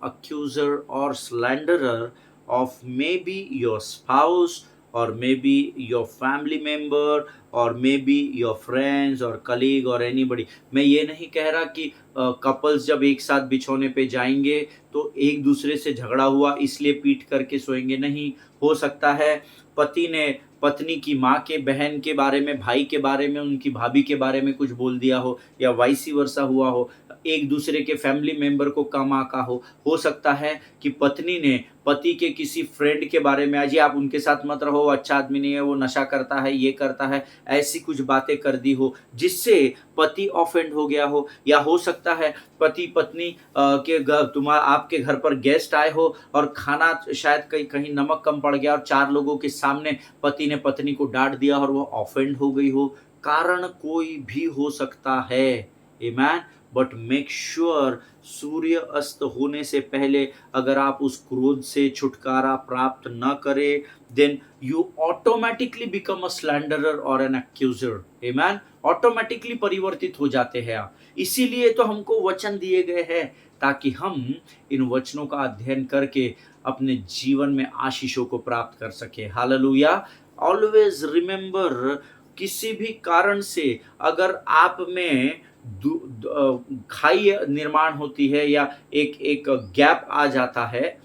Speaker 1: accuser or slanderer of maybe your spouse, or maybe your family member, और मे बी योर फ्रेंड्स और कलीग और एनीबडी। मैं ये नहीं कह रहा कि कपल्स जब एक साथ बिछौने पे जाएंगे तो एक दूसरे से झगड़ा हुआ इसलिए पीट करके सोएंगे, नहीं। हो सकता है पति ने पत्नी की माँ के, बहन के बारे में, भाई के बारे में, उनकी भाभी के बारे में कुछ बोल दिया हो, या वाइसी वर्सा हुआ हो, एक दूसरे के फैमिली मेंबर को कम आका हो सकता है कि पत्नी ने पति के किसी फ्रेंड के बारे में, अजी आप उनके साथ मत रहो, अच्छा आदमी नहीं है, वो नशा करता है, ये करता है, ऐसी कुछ बातें कर दी हो जिससे पति ऑफेंड हो गया हो। या हो सकता है पति पत्नी के घर, आपके घर पर गेस्ट आए हो और खाना शायद कहीं नमक कम पड़ गया और 4 लोगों के सामने पति ने पत्नी को डांट दिया और वो ऑफेंड हो गई हो। कारण कोई भी हो सकता है। आमेन। बट मेक श्योर सूर्य अस्त होने से पहले अगर आप उस क्रोध से छुटकारा प्राप्त न करें, then you automatically become a slanderer और एन एक्यूजर। आमेन। ऑटोमेटिकली परिवर्तित हो जाते हैं आप। इसीलिए तो हमको वचन दिए गए हैं, ताकि हम इन वचनों का अध्ययन करके अपने जीवन में आशीषों को प्राप्त कर सके। हालेलुया। ऑलवेज रिमेंबर, किसी भी कारण से अगर आप में खाई निर्माण होती है या एक गैप आ जाता है,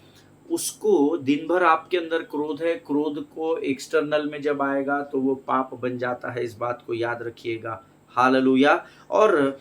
Speaker 1: उसको दिन भर आपके अंदर क्रोध है, क्रोध को एक्सटर्नल में जब आएगा तो वो पाप बन जाता है। इस बात को याद रखिएगा। हालेलुया। और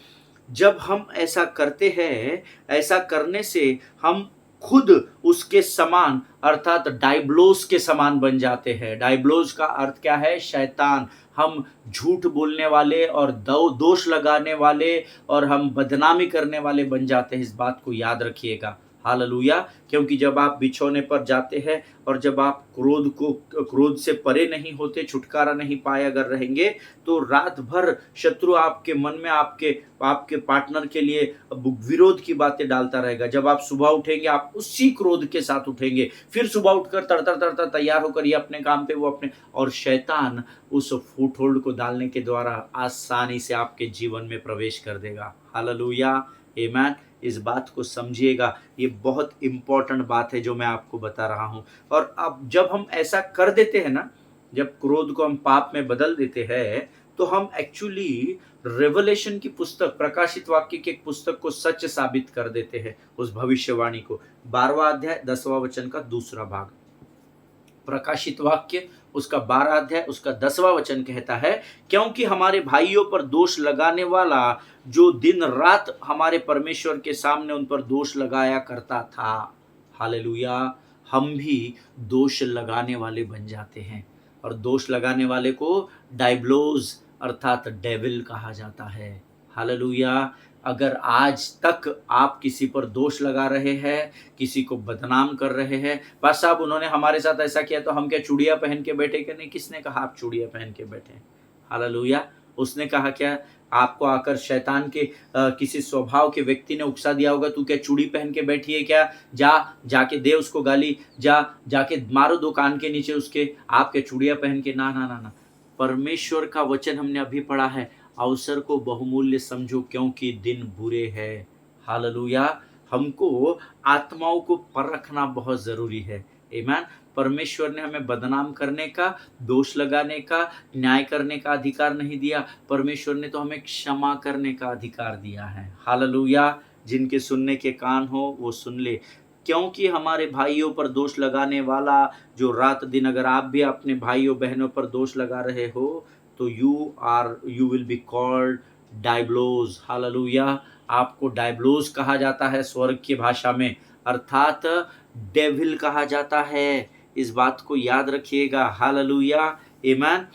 Speaker 1: जब हम ऐसा करते हैं, ऐसा करने से हम खुद उसके समान अर्थात डायब्लोस के समान बन जाते हैं। डायब्लोस का अर्थ क्या है? शैतान। हम झूठ बोलने वाले और दोष लगाने वाले और हम बदनामी करने वाले बन जाते हैं। इस बात को याद रखिएगा। हालेलुया। क्योंकि जब आप बिछौने पर जाते हैं और जब आप क्रोध से परे नहीं होते, छुटकारा नहीं पाए अगर रहेंगे, तो रात भर शत्रु आपके मन में आपके पार्टनर के लिए विरोध की बातें डालता रहेगा। जब आप सुबह उठेंगे, आप उसी क्रोध के साथ उठेंगे, फिर सुबह उठकर तड़तड़ तड़तड़ तैयार होकर ये अपने काम पे, वो अपने, और शैतान उस फुटहोल्ड को डालने के द्वारा आसानी से आपके जीवन में प्रवेश कर देगा। हालेलुया, आमीन। इस बात को समझिएगा, ये बहुत इंपॉर्टेंट बात है जो मैं आपको बता रहा हूं। और अब जब हम ऐसा कर देते हैं ना, जब क्रोध को हम पाप में बदल देते हैं, तो हम एक्चुअली रेवलेशन की पुस्तक, प्रकाशित वाक्य की एक पुस्तक को सच साबित कर देते हैं। उस भविष्यवाणी को 12वां अध्याय 10वां वचन का दूसरा भाग, प्रकाशित वाक्य उसका 12 अध्याय उसका 10वां वचन कहता है, क्योंकि हमारे भाइयों पर दोष लगाने वाला जो दिन रात हमारे परमेश्वर के सामने उन पर दोष लगाया करता था, हालेलुया, हम भी दोष लगाने वाले बन जाते हैं। और दोष लगाने वाले को डायब्लोस अर्थात डेविल कहा जाता है। हालेलुया। अगर आज तक आप किसी पर दोष लगा रहे हैं, किसी को बदनाम कर रहे हैं, बस साहब उन्होंने हमारे साथ ऐसा किया तो हम क्या चूड़ियां पहन के बैठे? क्या नहीं? किसने कहा आप चूड़ियां पहन के बैठे? हालेलुया। उसने कहा क्या? आपको आकर शैतान के किसी स्वभाव के व्यक्ति ने उकसा दिया होगा, तू क्या चूड़ी पहन के बैठी है क्या? जाके दे उसको गाली, जाके मारो दो कान के नीचे उसके, आप क्या चूड़ियां पहन के? ना ना ना ना। परमेश्वर का वचन हमने अभी पढ़ा है, अवसर को बहुमूल्य समझो क्योंकि दिन बुरे हैं। हालेलुया। हमको आत्माओं को परखना बहुत जरूरी है। आमीन। परमेश्वर ने हमें बदनाम करने का, दोष लगाने का, न्याय करने का अधिकार नहीं दिया। परमेश्वर ने तो हमें क्षमा करने का अधिकार दिया है। हालेलुया। जिनके सुनने के कान हो वो सुन ले। क्योंकि हमारे भाइयों पर दोष लगाने वाला जो रात दिन, अगर आप भी अपने भाइयों बहनों पर दोष लगा रहे हो, तो you will be called diablos. Hallelujah. आपको डायब्लोस कहा जाता है स्वर्ग की भाषा में, अर्थात डेविल कहा जाता है। इस बात को याद रखिएगा। हालेलुया, आमीन।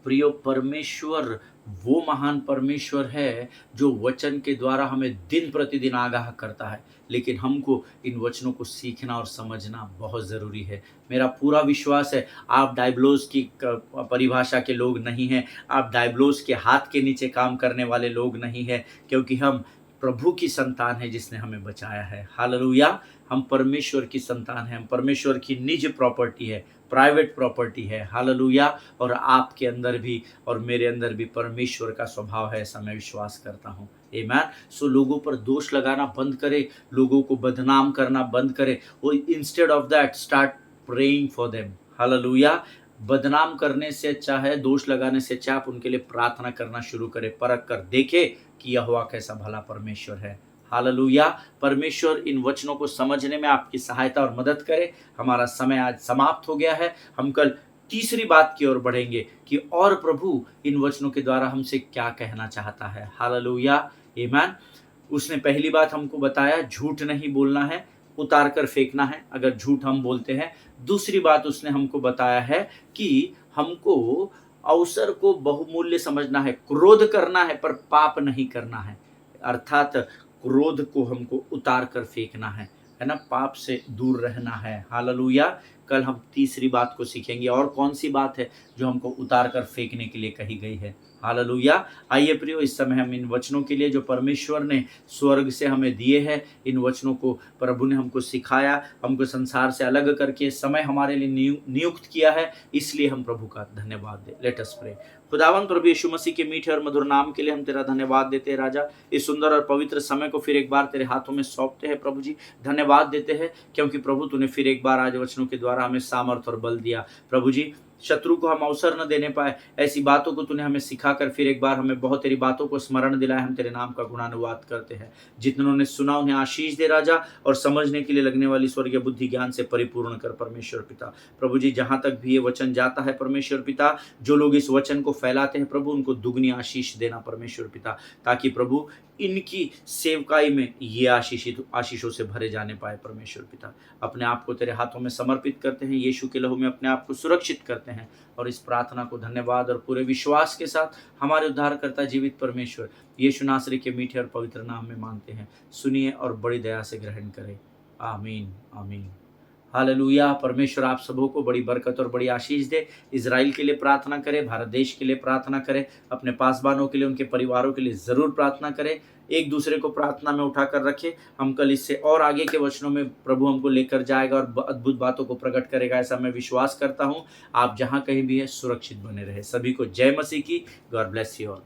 Speaker 1: प्रियो, परमेश्वर वो महान परमेश्वर है जो वचन के द्वारा हमें दिन प्रतिदिन आगाह करता है, लेकिन हमको इन वचनों को सीखना और समझना बहुत ज़रूरी है। मेरा पूरा विश्वास है आप डायब्लोस की परिभाषा के लोग नहीं हैं, आप डायब्लोस के हाथ के नीचे काम करने वाले लोग नहीं हैं, क्योंकि हम प्रभु की संतान है जिसने हमें बचाया है। हालेलुया। हम परमेश्वर की संतान हैं, हम परमेश्वर की निज प्रॉपर्टी है, प्राइवेट प्रॉपर्टी है। हालेलुया। और आपके अंदर भी और मेरे अंदर भी परमेश्वर का स्वभाव है, ऐसा मैं विश्वास करता हूँ। आमीन। सो लोगों पर दोष लगाना बंद करें, लोगों को बदनाम करना बंद करें। वो instead of that start praying for them. Hallelujah. बदनाम करने से अच्छा है, दोष लगाने से अच्छा आप उनके लिए प्रार्थना करना शुरू करें, परख कर देखे कि यहोवा कैसा भला परमेश्वर है। हालेलुया। परमेश्वर इन वचनों को समझने में आपकी सहायता और मदद करे। हमारा समय आज समाप्त हो गया है। हम कल तीसरी बात की ओर बढ़ेंगे कि और प्रभु इन वचनों के द्वारा हमसे क्या कहना चाहता है। हालेलुया, आमीन। उसने पहली बात हमको बताया, झूठ नहीं बोलना है, उतार कर फेंकना है अगर झूठ हम बोलते हैं। दूसरी बात उसने हमको बताया है कि हमको अवसर को बहुमूल्य समझना है, क्रोध करना है पर पाप नहीं करना है, अर्थात क्रोध को हमको उतार कर फेंकना है ना, पाप से दूर रहना है। हालेलुया। कल हम तीसरी बात को सीखेंगे, और कौन सी बात है जो हमको उतार कर फेंकने के लिए कही गई है। हालेलुया। आइए प्रियो, इस समय हम इन वचनों के लिए जो परमेश्वर ने स्वर्ग से हमें दिए हैं, इन वचनों को प्रभु ने हमको सिखाया, हमको संसार से अलग करके समय हमारे लिए नियुक्त किया है, इसलिए हम प्रभु का धन्यवाद दें। Let us pray. खुदावंद प्रभु यीशु मसीह के मीठे और मधुर नाम के लिए हम तेरा धन्यवाद देते हैं राजा। इस सुंदर और पवित्र समय को फिर एक बार तेरे हाथों में सौंपते हैं प्रभु जी। धन्यवाद देते हैं क्योंकि प्रभु तूने फिर एक बार आज वचनों के द्वारा हमें सामर्थ और बल दिया। प्रभु जी, शत्रु को हम अवसर न देने पाए, ऐसी बातों को तूने हमें सिखाकर फिर एक बार हमें बहुत तेरी बातों को स्मरण दिलाया। हम तेरे नाम का गुणानुवाद करते हैं। जितनों ने सुना उन्हें आशीष दे राजा, और समझने के लिए लगने वाली स्वर्गीय बुद्धि ज्ञान से परिपूर्ण कर परमेश्वर पिता। प्रभु जी, जहां तक भी ये वचन जाता है परमेश्वर पिता, जो लोग इस वचन को फैलाते हैं प्रभु, उनको दुगनी आशीष देना परमेश्वर पिता, ताकि प्रभु इनकी सेवकाई में ये आशीषों से भरे जाने पाए। परमेश्वर पिता, अपने आप को तेरे हाथों में समर्पित करते हैं, यीशु के लहू में अपने आप को सुरक्षित करते हैं और इस प्रार्थना को धन्यवाद और पूरे विश्वास के साथ हमारे उद्धारकर्ता जीवित परमेश्वर यीशु नासरी के मीठे और पवित्र नाम में मांगते हैं। सुनिए और बड़ी दया से ग्रहण करें। आमीन आमीन। हालेलुया। परमेश्वर आप सबों को बड़ी बरकत और बड़ी आशीष दे। इज़राइल के लिए प्रार्थना करें, भारत देश के लिए प्रार्थना करें, अपने पासबानों के लिए, उनके परिवारों के लिए ज़रूर प्रार्थना करें। एक दूसरे को प्रार्थना में उठाकर रखें। हम कल इससे और आगे के वचनों में प्रभु हमको लेकर जाएगा और अद्भुत बातों को प्रकट करेगा, ऐसा मैं विश्वास करता हूँ। आप जहाँ कहीं भी हैं सुरक्षित बने रहे। सभी को जय मसीह की। God bless you all.